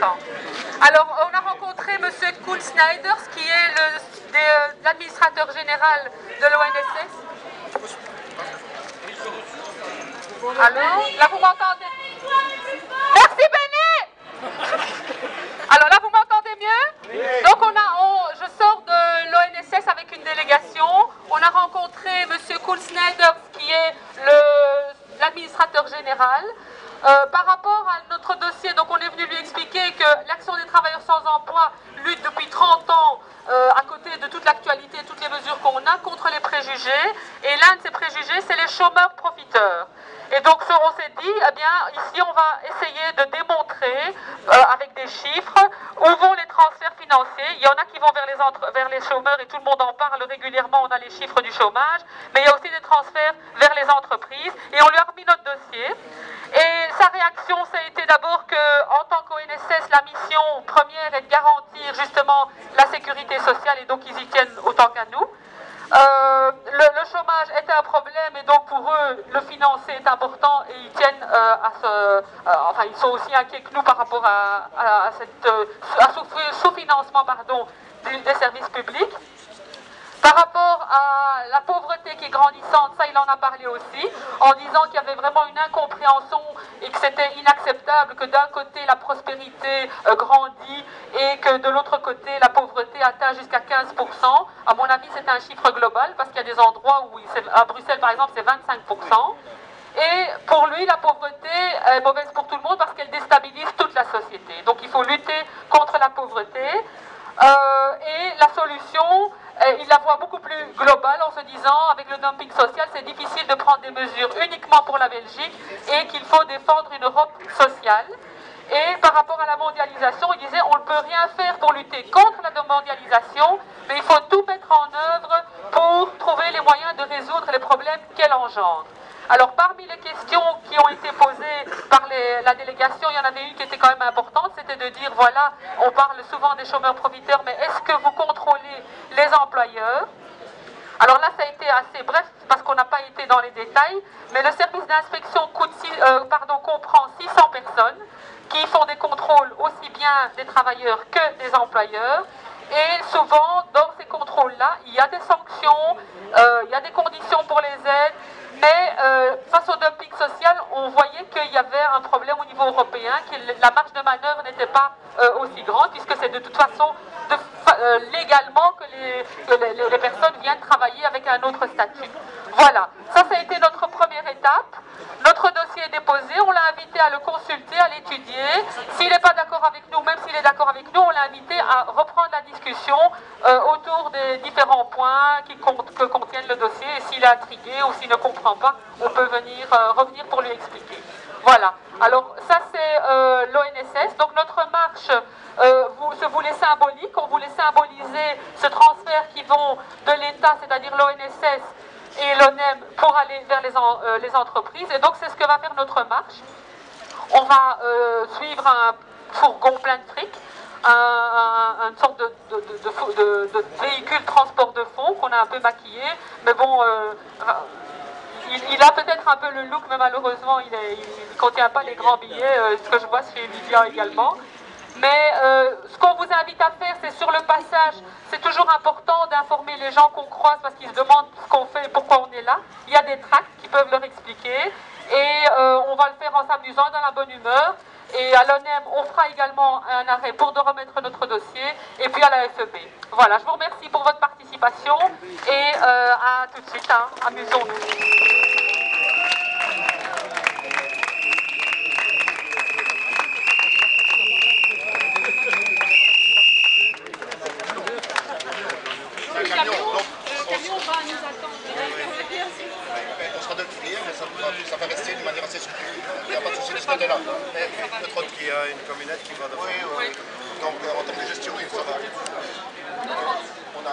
intéressant. Alors, on a rencontré M. Kool Snijders, qui est l'administrateur général de l'ONSS. Allô? Là, vous m'entendez? Merci, Béné! Alors là, vous m'entendez mieux? Oui. Donc, je sors de l'ONSS avec une délégation. On a rencontré M. Kool Snijders, qui est l'administrateur général. Par rapport à notre dossier, donc on est venu lui expliquer que l'Action des travailleurs sans emploi lutte depuis 30 ans à côté de toute l'actualité, toutes les mesures qu'on a contre les préjugés. Et l'un de ces préjugés, c'est les chômeurs profiteurs. Et donc on s'est dit, eh bien, ici on va essayer de démontrer avec des chiffres où vont les transferts financiers. Il y en a qui vont vers les chômeurs et tout le monde en parle régulièrement, on a les chiffres du chômage, mais il y a aussi des transferts vers les entreprises et on lui a remis notre dossier. Et sa réaction, ça a été d'abord qu'en tant qu'ONSS, la mission première est de garantir justement la sécurité sociale et donc ils y tiennent autant qu'à nous. Le chômage était un problème et donc pour eux le financer est important et ils tiennent enfin ils sont aussi inquiets que nous par rapport à ce sous-financement des services publics. Par rapport à la pauvreté qui est grandissante, ça il en a parlé aussi, en disant qu'il y avait vraiment une incompréhension et que c'était inacceptable que d'un côté la prospérité grandit et que de l'autre côté la pauvreté atteint jusqu'à 15%. À mon avis c'est un chiffre global parce qu'il y a des endroits où, à Bruxelles par exemple, c'est 25%. Et pour lui, la pauvreté est mauvaise pour tout le monde parce qu'elle déstabilise toute la société. Donc il faut lutter contre la pauvreté. Et la solution, il la voit beaucoup plus globale en se disant, avec le dumping social, c'est difficile de prendre des mesures uniquement pour la Belgique et qu'il faut défendre une Europe sociale. Et par rapport à la mondialisation, il disait, on ne peut rien faire pour lutter contre la mondialisation, mais il faut tout mettre en œuvre pour trouver les moyens de résoudre les problèmes qu'elle engendre. Alors parmi les questions qui ont été posées par la délégation, il y en avait une qui était quand même importante, c'était de dire, voilà, on parle souvent des chômeurs profiteurs, mais est-ce que vous contrôlez les employeurs? Alors là, ça a été assez bref parce qu'on n'a pas été dans les détails, mais le service d'inspection comprend 600 personnes qui font des contrôles aussi bien des travailleurs que des employeurs. Et souvent, dans ces contrôles-là, il y a des sanctions, il y a des conditions pour les aides, mais face au dumping social, on voyait qu'il y avait un problème au niveau européen, que la marge de manœuvre n'était pas aussi grande, puisque c'est de toute façon légalement que les personnes viennent travailler avec un autre statut. Voilà, ça a été notre première étape. Notre dossier est déposé, on l'a invité à le consulter, à l'étudier. S'il n'est pas d'accord avec nous, même s'il est d'accord avec nous, on l'a invité à reprendre la discussion autour des différents points que contiennent le dossier. Et s'il est intrigué ou s'il ne comprend pas, on peut revenir pour lui expliquer. Voilà, alors ça c'est l'ONSS. Donc notre marche se voulait symbolique, on voulait symboliser ce transfert qui vont de l'État, c'est-à-dire l'ONSS, et l'ONEM pour aller vers les entreprises. Et donc c'est ce que va faire notre marche. On va suivre un fourgon plein de fric, une sorte de véhicule transport de fonds qu'on a un peu maquillé, mais bon, il a peut-être un peu le look, mais malheureusement il ne contient pas les grands billets, ce que je vois chez Lydia également. Mais ce qu'on vous invite à faire, c'est sur le passage, c'est toujours important d'informer les gens qu'on croise parce qu'ils se demandent ce qu'on fait et pourquoi on est là. Il y a des tracts qui peuvent leur expliquer et on va le faire en s'amusant, dans la bonne humeur. Et à l'ONEM, on fera également un arrêt pour de remettre notre dossier et puis à la FEB. Voilà, je vous remercie pour votre participation et à tout de suite, hein. Amusons-nous. On sera de le finir, mais ça va rester d'une manière assez structurée. Il n'y a pas de souci de ce côté-là. Il y a une camionnette qui va devant. Oui. Donc en termes de gestion, ça va aller. On a